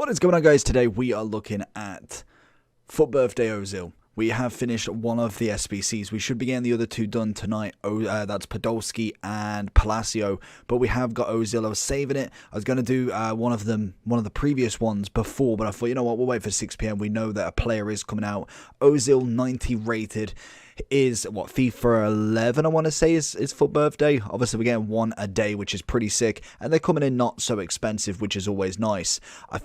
What is going on, guys? Today we are looking at Foot Birthday Ozil. We have finished one of the SBCs. We should be getting the other two done tonight. That's Podolski and Palacio. But we have got Ozil. I was saving it. I was going to do one of the previous ones before. But I thought, you know what, we'll wait for 6 PM. We know that a player is coming out. Ozil, 90 rated. Is what, FIFA 11 I want to say is Foot Birthday. Obviously we're getting one a day, which is pretty sick, and they're coming in not so expensive, which is always nice. I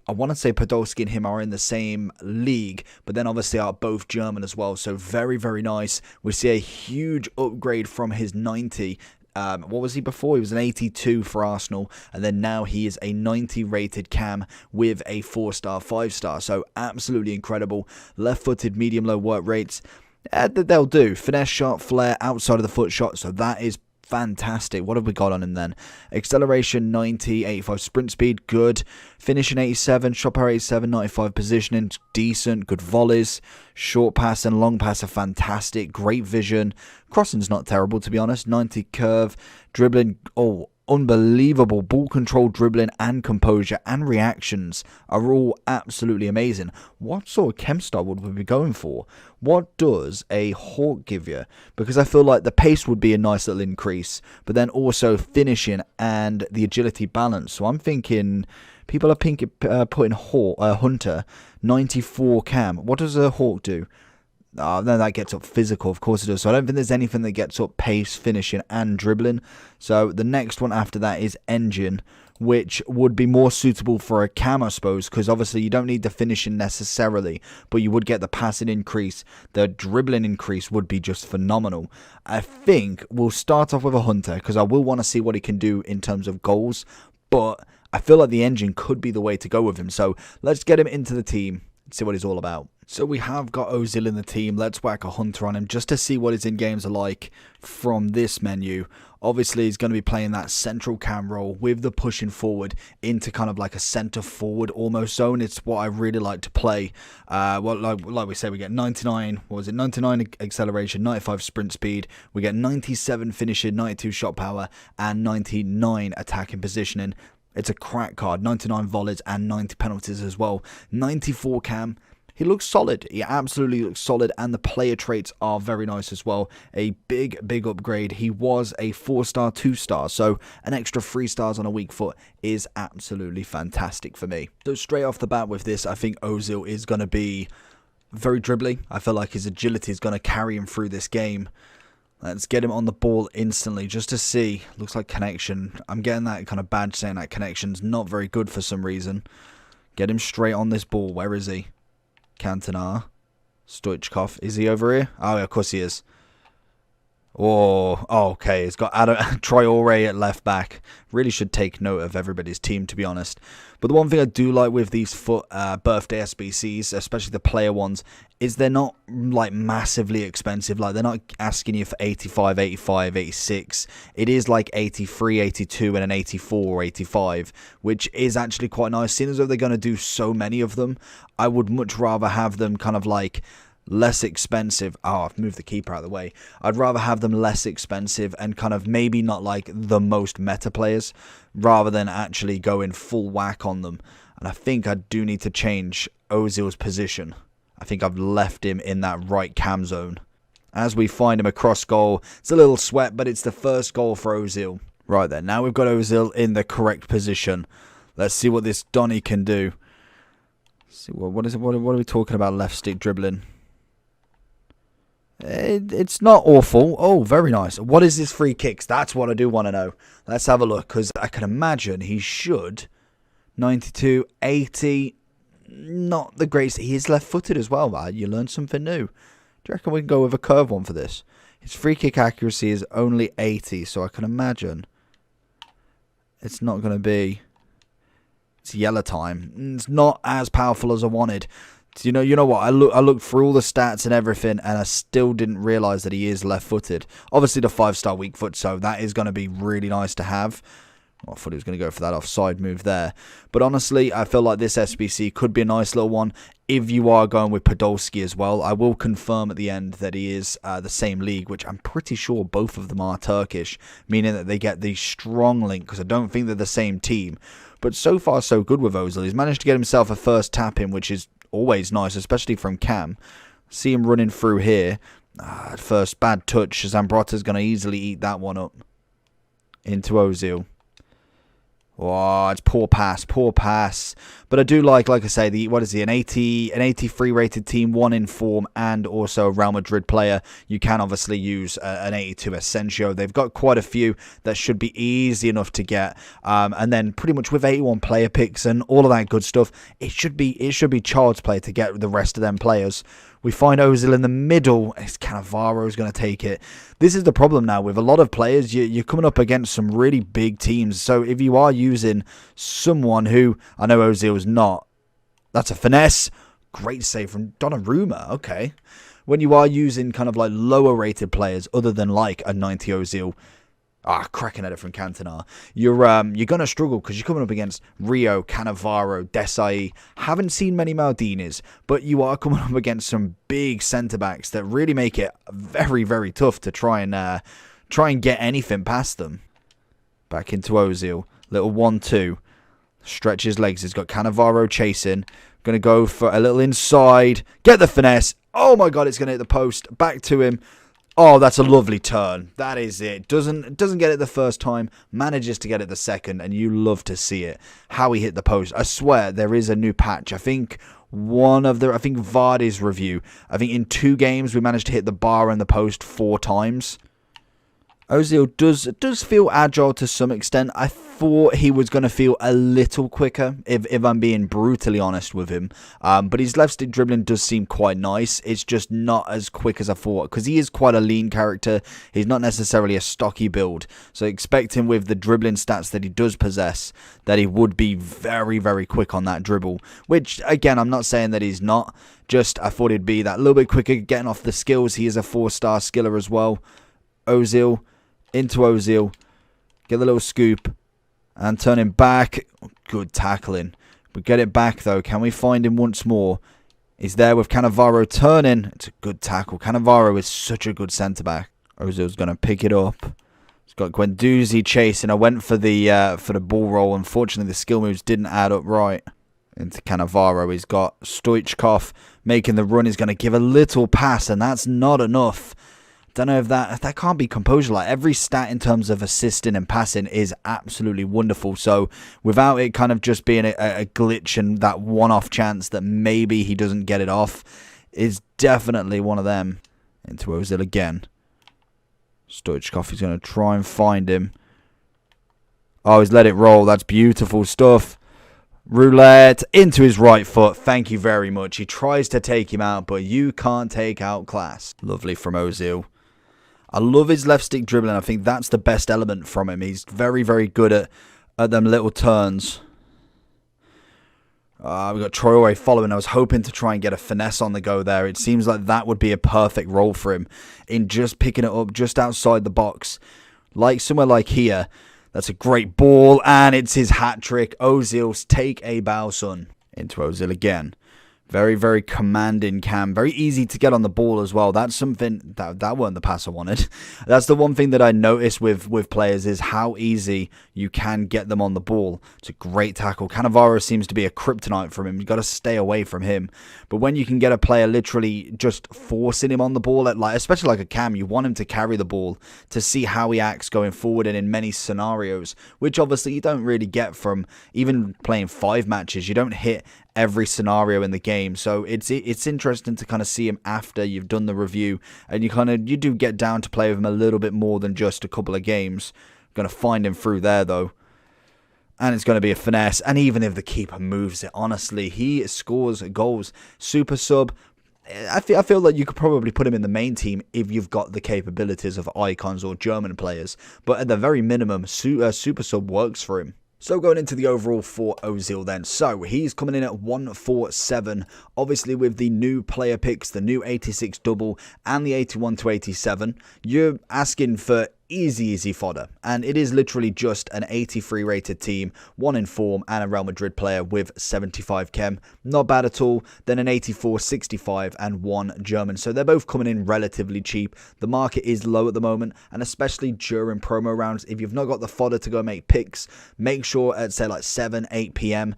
want to say Podolski and him are in the same league, but then obviously are both German as well, so very, very nice. We see a huge upgrade from his 90. What was he before? He was an 82 for Arsenal, and then now he is a 90 rated cam with a 4-star, 5-star, so absolutely incredible. Left-footed, medium-low work rates. They'll do. Finesse shot, flare, outside of the foot shot, so that is fantastic. What have we got on him then? Acceleration 90, 85 sprint speed, good. Finishing 87, shot power 87, 95 positioning, decent. Good volleys, short pass and long pass are fantastic. Great vision. Crossing's not terrible, to be honest. 90 curve, dribbling, unbelievable. Ball control, dribbling and composure and reactions are all absolutely amazing. What sort of chem style would we be going for? What does a Hawk give you? Because I feel like the pace would be a nice little increase, but then also finishing and the agility balance. So I'm thinking people are putting Hunter 94 cam. What does a Hawk do? No, that gets up physical, of course it does. So I don't think there's anything that gets up pace, finishing, and dribbling. So the next one after that is engine, which would be more suitable for a cam, I suppose, because obviously you don't need the finishing necessarily, but you would get the passing increase. The dribbling increase would be just phenomenal. I think we'll start off with a Hunter, because I will want to see what he can do in terms of goals, but I feel like the engine could be the way to go with him. So let's get him into the team and see what he's all about. So we have got Ozil in the team. Let's whack a Hunter on him just to see what his in-games are like from this menu. Obviously, he's going to be playing that central cam role with the pushing forward into kind of like a centre forward almost zone. It's what I really like to play. Like we said, we get 99, what was it, 99 acceleration, 95 sprint speed. We get 97 finishing, 92 shot power, and 99 attacking positioning. It's a crack card, 99 volleys and 90 penalties as well. 94 cam. He looks solid. He absolutely looks solid, and the player traits are very nice as well. A big upgrade. He was a 4-star, 2-star, so an extra 3 stars on a weak foot is absolutely fantastic for me. So straight off the bat with this, I think Ozil is going to be very dribbly. I feel like his agility is going to carry him through this game. Let's get him on the ball instantly just to see. Looks like connection. I'm getting that kind of badge saying that connection's not very good for some reason. Get him straight on this ball. Where is he? Cantona. Stoichkov. Is he over here? Oh, of course he is. Oh, okay. It's got Traore at left back. Really should take note of everybody's team, to be honest. But the one thing I do like with these Foot Birthday SBCs, especially the player ones, is they're not like massively expensive. Like, they're not asking you for 85, 85, 86. It is like 83, 82, and an 84 or 85, which is actually quite nice. Seeing as though they're going to do so many of them, I would much rather have them kind of like less expensive. I've moved the keeper out of the way. I'd rather have them less expensive and kind of maybe not like the most meta players, rather than actually going full whack on them. And I think I do need to change Ozil's position. I think I've left him in that right cam zone. As we find him across goal, it's a little sweat, but it's the first goal for Ozil. Right then, now we've got Ozil in the correct position. Let's see what this Donny can do. Let's see, what is it? What are we talking about? Left stick dribbling. It's not awful. Oh, very nice. What is his free kicks? That's what I do want to know. Let's have a look, because I can imagine he should. 92, 80. Not the greatest. He is left-footed as well. You learn something new. Do you reckon we can go with a curve one for this? His free kick accuracy is only 80, so I can imagine it's not going to be. It's yellow time. It's not as powerful as I wanted. You know what? I looked through all the stats and everything, and I still didn't realise that he is left-footed. Obviously, the 5-star weak foot, so that is going to be really nice to have. I thought he was going to go for that offside move there. But honestly, I feel like this SBC could be a nice little one if you are going with Podolski as well. I will confirm at the end that he is the same league, which I'm pretty sure both of them are Turkish, meaning that they get the strong link, because I don't think they're the same team. But so far, so good with Ozil. He's managed to get himself a first tap in, which is always nice, especially from Cam. See him running through here. At first, bad touch. Zambrotta's going to easily eat that one up. Into Ozil. Oh, it's poor pass, poor pass. But I do like I say, an 83 rated team, 1 in form, and also a Real Madrid player. You can obviously use an 82 Asensio. They've got quite a few that should be easy enough to get. And then pretty much with 81 player picks and all of that good stuff, it should be child's play to get the rest of them players. We find Ozil in the middle. It's Cannavaro's going to take it. This is the problem now with a lot of players. You're coming up against some really big teams. So if you are using someone who, I know Ozil's not, that's a finesse. Great save from Donnarumma. Okay. When you are using kind of like lower rated players other than like a 90 Ozil, cracking header from Cantona. You're going to struggle because you're coming up against Rio, Cannavaro, Desai. Haven't seen many Maldinis, but you are coming up against some big centre-backs that really make it very, very tough to try and get anything past them. Back into Ozil. Little 1-2. Stretch his legs. He's got Cannavaro chasing. Going to go for a little inside. Get the finesse. Oh my God, it's going to hit the post. Back to him. Oh, that's a lovely turn. That is it. Doesn't get it the first time, manages to get it the second, and you love to see it. How he hit the post. I swear there is a new patch. I think Vardy's review. I think in 2 games we managed to hit the bar and the post 4 times. Ozil does feel agile to some extent. I thought he was going to feel a little quicker, if I'm being brutally honest with him. But his left stick dribbling does seem quite nice. It's just not as quick as I thought, because he is quite a lean character. He's not necessarily a stocky build. So expect him with the dribbling stats that he does possess, that he would be very, very quick on that dribble. Which, again, I'm not saying that he's not. Just, I thought he'd be that little bit quicker, getting off the skills. He is a 4-star skiller as well. Ozil. Into Ozil. Get the little scoop. And turn him back. Good tackling. We get it back though. Can we find him once more? He's there with Cannavaro turning. It's a good tackle. Cannavaro is such a good centre-back. Ozil's going to pick it up. He's got Guendouzi chasing. I went for the ball roll. Unfortunately, the skill moves didn't add up right. Into Cannavaro. He's got Stoichkov making the run. He's going to give a little pass, and that's not enough. Don't know if that can't be composure. Like, every stat in terms of assisting and passing is absolutely wonderful. So without it kind of just being a glitch and that one-off chance that maybe he doesn't get it off, is definitely one of them. Into Ozil again. Stoichkov is going to try and find him. Oh, he's let it roll. That's beautiful stuff. Roulette into his right foot. Thank you very much. He tries to take him out, but you can't take out class. Lovely from Ozil. I love his left stick dribbling. I think that's the best element from him. He's very, very good at them little turns. We've got Traore following. I was hoping to try and get a finesse on the go there. It seems like that would be a perfect role for him in just picking it up just outside the box. Like somewhere like here. That's a great ball, and it's his hat trick. Ozil's take a bow, son. Into Ozil again. Very, very commanding Cam. Very easy to get on the ball as well. That's something that weren't the pass I wanted. That's the one thing that I notice with players is how easy you can get them on the ball. It's a great tackle. Cannavaro seems to be a kryptonite from him. You've got to stay away from him. But when you can get a player literally just forcing him on the ball, especially like a Cam, you want him to carry the ball to see how he acts going forward and in many scenarios, which obviously you don't really get from even playing 5 matches. You don't hit every scenario in the game, so it's interesting to kind of see him after you've done the review, and you do get down to play with him a little bit more than just a couple of games. Going to find him through there though, and it's going to be a finesse. And even if the keeper moves it, honestly, he scores goals. Super sub. I feel like you could probably put him in the main team if you've got the capabilities of icons or German players, but at the very minimum, super sub works for him. So going into the overall for Ozil then. So he's coming in at 147. Obviously with the new player picks, the new 86 double and the 81 to 87. You're asking for easy fodder, and it is literally just an 83 rated team, 1 in form, and a Real Madrid player with 75 chem. Not bad at all. Then an 84, 65, and 1 German. So they're both coming in relatively cheap. The market is low at the moment, and especially during promo rounds, if you've not got the fodder to go make picks, make sure at say like 7, 8 p.m.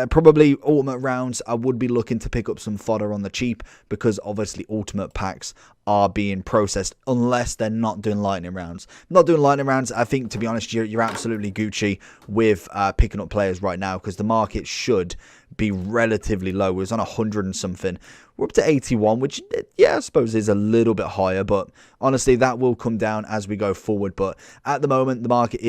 Probably ultimate rounds, I would be looking to pick up some fodder on the cheap, because obviously ultimate packs are being processed unless they're not doing lightning rounds. Not doing lightning rounds, I think, to be honest, you're absolutely Gucci with picking up players right now, because the market should be relatively low. It was on 100 and something. We're up to 81, which, yeah, I suppose is a little bit higher, but honestly, that will come down as we go forward. But at the moment, the market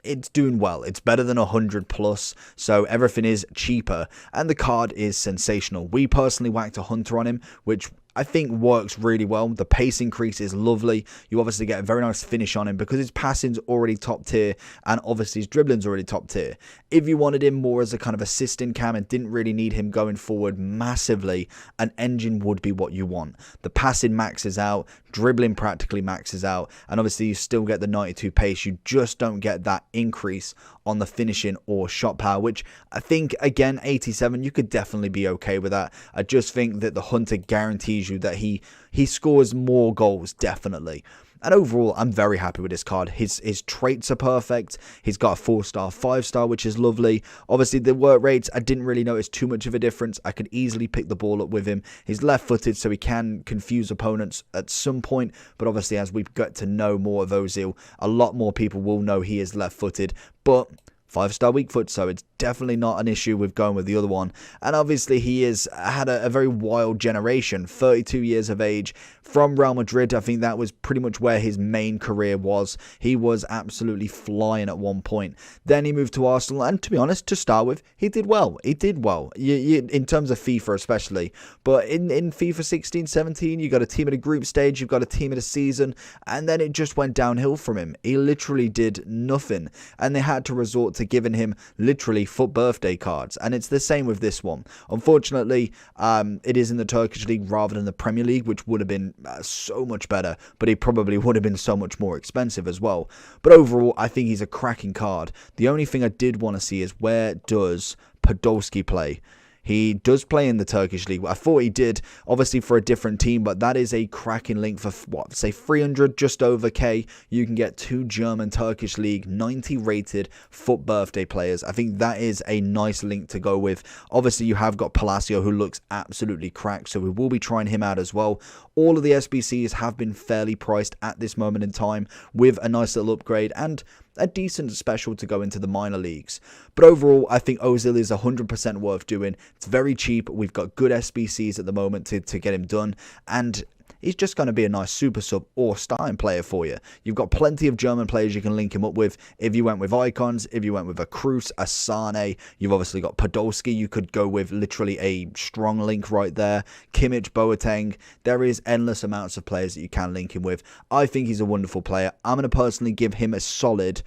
it's doing well. It's better than 100 plus, so everything is cheaper, and the card is sensational. We personally whacked a hunter on him, which I think works really well. The pace increase is lovely. You obviously get a very nice finish on him because his passing's already top tier, and obviously his dribbling's already top tier. If you wanted him more as a kind of assisting cam and didn't really need him going forward massively, an engine would be what you want. The passing maxes out, dribbling practically maxes out, and obviously you still get the 92 pace. You just don't get that increase on the finishing or shot power, which I think, again, 87, you could definitely be okay with that. I just think that the hunter guarantees you that he scores more goals, definitely. And overall, I'm very happy with this card. His traits are perfect. He's got a 4-star, 5-star, which is lovely. Obviously, the work rates, I didn't really notice too much of a difference. I could easily pick the ball up with him. He's left-footed, so he can confuse opponents at some point. But obviously, as we get to know more of Ozil, a lot more people will know he is left-footed. But 5-star weak foot, so it's definitely not an issue with going with the other one. And obviously he has had a very wild generation, 32 years of age, from Real Madrid. I think that was pretty much where his main career was. He was absolutely flying at one point. Then he moved to Arsenal, and to be honest, to start with, he did well. He did well, in terms of FIFA especially. But in FIFA 16, 17, you got a team at a group stage, you've got a team at a season, and then it just went downhill from him. He literally did nothing, and they had to resort to giving him literally foot birthday cards, and it's the same with this one. Unfortunately, it is in the Turkish league rather than the Premier League, which would have been so much better, but he probably would have been so much more expensive as well. But overall, I think he's a cracking card. The only thing I did want to see is, where does Podolski play? He does play in the Turkish league. I thought he did, obviously for a different team, but that is a cracking link for, what, say 300, just over K. You can get 2 German Turkish league 90 rated foot birthday players. I think that is a nice link to go with. Obviously, you have got Palacio, who looks absolutely cracked, so we will be trying him out as well. All of the SBCs have been fairly priced at this moment in time, with a nice little upgrade and a decent special to go into the minor leagues. But overall, I think Ozil is 100% worth doing. It's very cheap. We've got good SBCs at the moment to get him done, and he's just going to be a nice super sub or starting player for you. You've got plenty of German players you can link him up with. If you went with Icons, if you went with a Kroos, a Sane, you've obviously got Podolski. You could go with literally a strong link right there. Kimmich, Boateng. There is endless amounts of players that you can link him with. I think he's a wonderful player. I'm going to personally give him a solid,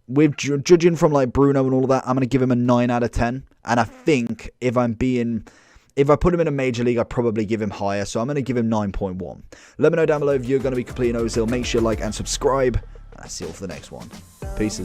with judging from like Bruno and all of that, I'm going to give him a 9 out of 10. And I think if I put him in a major league, I'd probably give him higher. So I'm going to give him 9.1. Let me know down below if you're going to be completing Ozil. Make sure you like and subscribe. And I'll see you all for the next one. Peace.